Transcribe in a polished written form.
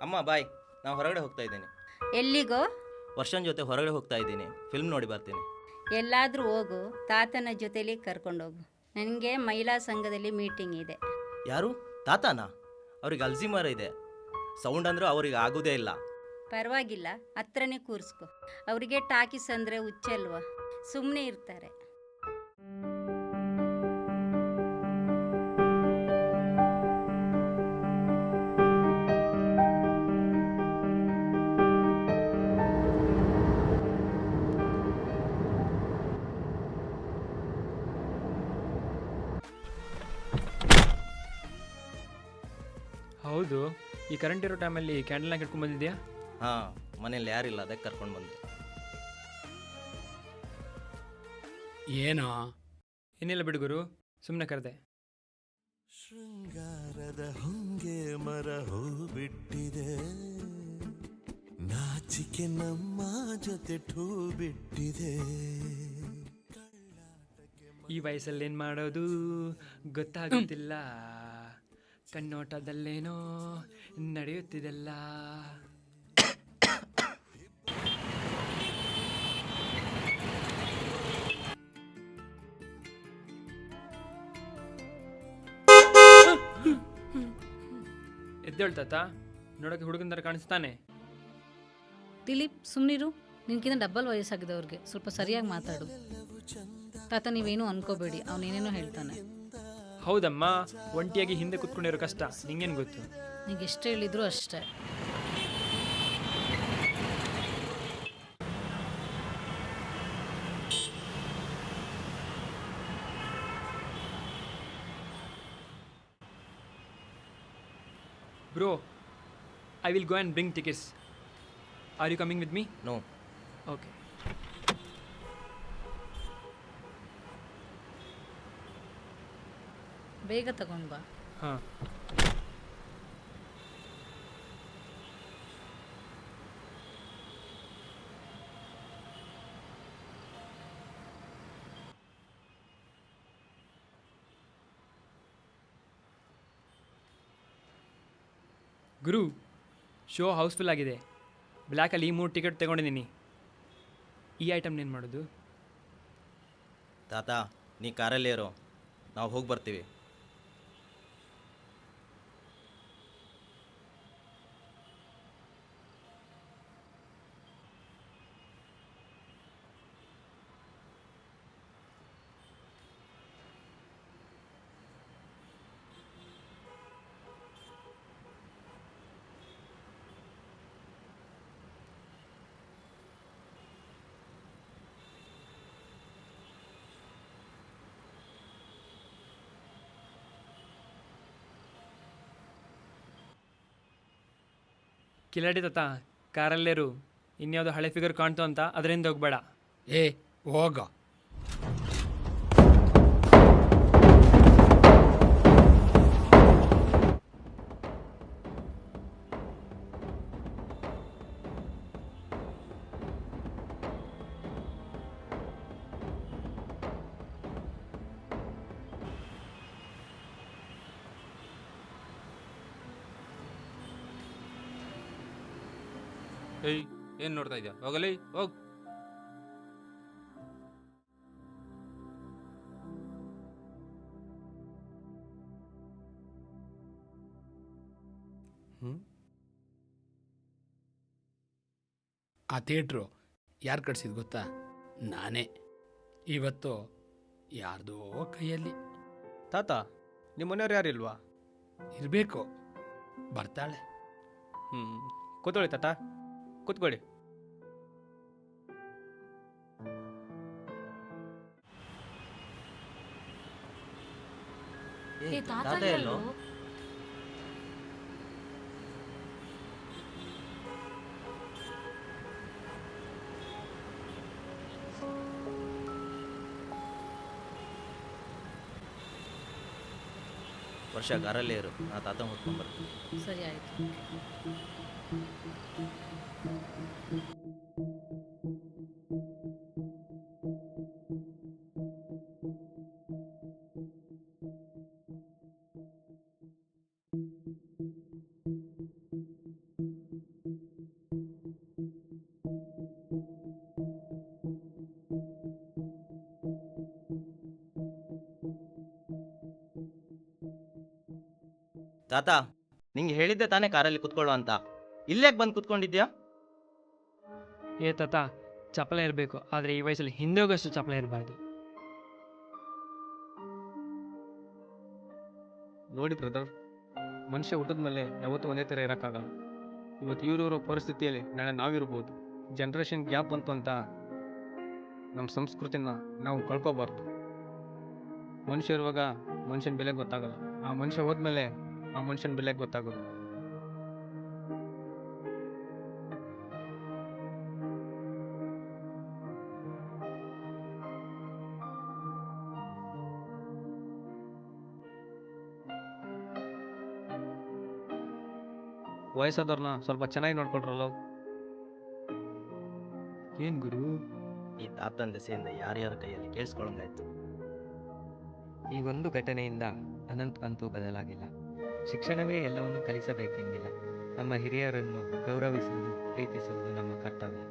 ಅಮ್ಮ ಬಾಯ್, ನಾನು ಹೊರಗಡೆ ಹೋಗ್ತಾ ಇದ್ದೀನಿ. ಎಲ್ಲಿಗೋ? ವರ್ಷನ್ ಜೊತೆ ಹೊರಗಡೆ ಹೋಗ್ತಾ ಇದ್ದೀನಿ, ಫಿಲ್ಮ್ ನೋಡಿ ಬರ್ತೀನಿ. ಎಲ್ಲಾದರೂ ಹೋಗು, ತಾತನ ಜೊತೆಲಿ ಕರ್ಕೊಂಡೋಗು. ನನಗೆ ಮಹಿಳಾ ಸಂಘದಲ್ಲಿ ಮೀಟಿಂಗ್ ಇದೆ. ಯಾರು? ತಾತಾನಾ? ಅವ್ರಿಗೆ ಅಲ್ಝೀಮರ್ ಇದೆ. ಸೌಂಡ್ ಅಂದರೂ ಅವ್ರಿಗೆ ಆಗೋದೇ ಇಲ್ಲ. ಪರವಾಗಿಲ್ಲ, ಹತ್ರನೇ ಕೂರಿಸ್ಕೊ. ಅವರಿಗೆ ಟಾಕೀಸ್ ಅಂದರೆ ಹುಚ್ಚಲ್ವಾ, ಸುಮ್ಮನೆ ಇರ್ತಾರೆ. ಹೌದು, ಈ ಕರೆಂಟ್ ಇರೋ ಟೈಮಲ್ಲಿ ಕ್ಯಾಂಡಲ್ನಾಗ ಇಟ್ಕೊಂಡು ಬಂದಿದ್ಯಾ? ಹಾಂ, ಮನೇಲಿ ಯಾರಿಲ್ಲ, ಅದಕ್ಕೆ ಕರ್ಕೊಂಡು ಬಂದೆ. ಏನೋ ಏನಿಲ್ಲ ಬಿಡುಗರು, ಸುಮ್ಮನೆ ಕರೆದೆ. ಶೃಂಗಾರದ ಹೊಂಗೆ ಮರ ಹೂ ಬಿಟ್ಟಿದೆ, ನಾಚಿಕೆ ನಮ್ಮ ಜೊತೆ ಠೂ ಬಿಟ್ಟಿದೆ. ಈ ವಯಸ್ಸಲ್ಲಿ ಏನು ಮಾಡೋದು ಗೊತ್ತಾಗುತ್ತಿಲ್ಲ, ಕಣ್ಣೋಟದಲ್ಲೇನೋ ನಡೆಯುತ್ತಿದೆಲ್ಲ. ಎದ್ದೇಳು ತಾತ, ನೋಡೋಕೆ ಹುಡುಗನ ಥರ ಕಾಣಿಸ್ತಾನೆ. ದಿಲೀಪ್, ಸುಮ್ಮನಿರು. ನಿನ್ಕಿಂತ ಡಬ್ಬಲ್ ವಯಸ್ಸಾಗಿದೆ ಅವ್ರಿಗೆ, ಸ್ವಲ್ಪ ಸರಿಯಾಗಿ ಮಾತಾಡು. ತಾತ, ನೀವೇನು ಅನ್ಕೋಬೇಡಿ, ಅವನೇನೇನೋ ಹೇಳ್ತಾನೆ. ಹೌದಮ್ಮ, ಒಂಟಿಯಾಗಿ ಹಿಂದೆ ಕುತ್ಕೊಂಡಿರೋ ಕಷ್ಟ ನಿಂಗೇನು ಗೊತ್ತು? ನಿಂಗೆ ಎಷ್ಟು ಹೇಳಿದ್ರು ಅಷ್ಟೇ. Bro, I will go and bring tickets. Are you coming with me? No. Okay. ಬೇಗ ತಗೊಂಡು ಬಾ. ಹಾಂ. ಗುರು, ಶೋ ಹೌಸ್ಫುಲ್ ಆಗಿದೆ. ಬ್ಲ್ಯಾಕಲ್ಲಿ 3 ಟಿಕೆಟ್ ತಗೊಂಡಿದ್ದೀನಿ. ಈ ಐಟಮ್ನ ಏನು ಮಾಡೋದು? ತಾತ, ನೀ ಕಾರಲ್ಲೇ ಇರೋ, ನಾವು ಹೋಗಿ ಬರ್ತೀವಿ. ಕಿಲಾಡಿ ತಾತ, ಕಾರಲ್ಲೇರು. ಇನ್ಯಾವುದೋ ಹಳೆ ಫಿಗರ್ ಕಾಣ್ತು ಅಂತ ಅದರಿಂದ ಹೋಗ್ಬೇಡ. ಏ ಹೋಗ. ಏಯ್, ಏನು ನೋಡ್ತಾ ಇದೆಯಾ? ಹೋಗಲಿ, ಹೋಗ್. ಆ ಥಿಯೇಟ್ರು ಯಾರು ಕಟ್ಸಿದ್ದು ಗೊತ್ತಾ? ನಾನೇ. ಇವತ್ತು ಯಾರ್ದೋ ಕೈಯಲ್ಲಿ. ತಾತ, ನಿಮ್ಮ ಮನೆಯವ್ರು ಯಾರಿಲ್ವಾ? ಇರಬೇಕು, ಬರ್ತಾಳೆ. ಕೂತ್ಕೊಳ್ಳಿ ತಾತ, ಕೂತ್ಕೊಳ್ಳಿ. ತಾತ ಎಲ್ಲೋ? ವರ್ಷ ಕಾರಲ್ಲೇ ಇರು, ನಾ ತಾತ ಹುಡ್ಕೊಂಡ್ಬರ್ತೀನಿ. ಸರಿ ಆಯಿತು. ತಾತ ನಿಂಗೆ ಹೇಳಿದ್ದೆ ತಾನೇ ಕಾರಲ್ಲಿ ಕುತ್ಕೊಳ್ಳೋ ಅಂತ, ಇಲ್ಲೇಕ್ ಬಂದು ಕುತ್ಕೊಂಡಿದ್ಯಾ? ಏ ತಾತ, ಚಪ್ಪಲ ಇರಬೇಕು, ಆದರೆ ಈ ವಯಸ್ಸಲ್ಲಿ ಹಿಂದೆ ಹೋಗೋಷ್ಟು ಚಪ್ಪಲ ಇರಬಾರ್ದು. ನೋಡಿ ಬ್ರದರ್, ಮನುಷ್ಯ ಹುಟ್ಟಿದ ಮೇಲೆ ಯಾವತ್ತೂ ಒಂದೇ ಥರ ಇರೋಕ್ಕಾಗಲ್ಲ. ಇವತ್ತು ಇವ್ರಿರೋ ಪರಿಸ್ಥಿತಿಯಲ್ಲಿ ನಾಳೆ ನಾವಿರ್ಬೋದು. ಜನ್ರೇಷನ್ ಗ್ಯಾಪ್ ಬಂತು ಅಂತ ನಮ್ಮ ಸಂಸ್ಕೃತಿನ ನಾವು ಕಳ್ಕೊಬಾರ್ದು. ಮನುಷ್ಯ ಇರುವಾಗ ಮನುಷ್ಯನ ಬೆಲೆ ಗೊತ್ತಾಗಲ್ಲ, ಆ ಮನುಷ್ಯ ಹೋದ್ಮೇಲೆ ಆ ಮನುಷ್ಯನ ಬೆಲೆ ಗೊತ್ತಾಗೋದು. ವಯಸ್ಸಾದವ್ರನ್ನ ಸ್ವಲ್ಪ ಚೆನ್ನಾಗಿ ನೋಡ್ಕೊಳ್ರಲ್ಲ. ಏನು ಗುರು, ಈ ತಾತನ ದೆಸೆಯಿಂದ ಯಾರ್ಯಾರ ಕೈಯಲ್ಲಿ ಕೇಳಿಸ್ಕೊಳಂಗಾಯ್ತು. ಈ ಒಂದು ಘಟನೆಯಿಂದ ಅನಂತಕ್ಕಂತೂ ಬದಲಾಗಿಲ್ಲ. ಶಿಕ್ಷಣವೇ ಎಲ್ಲವನ್ನು ಕಲಿಸಬೇಕೆಂದಿಲ್ಲ. ನಮ್ಮ ಹಿರಿಯರನ್ನು ಗೌರವಿಸುವುದು, ಪ್ರೀತಿಸುವುದು ನಮ್ಮ ಕರ್ತವ್ಯ.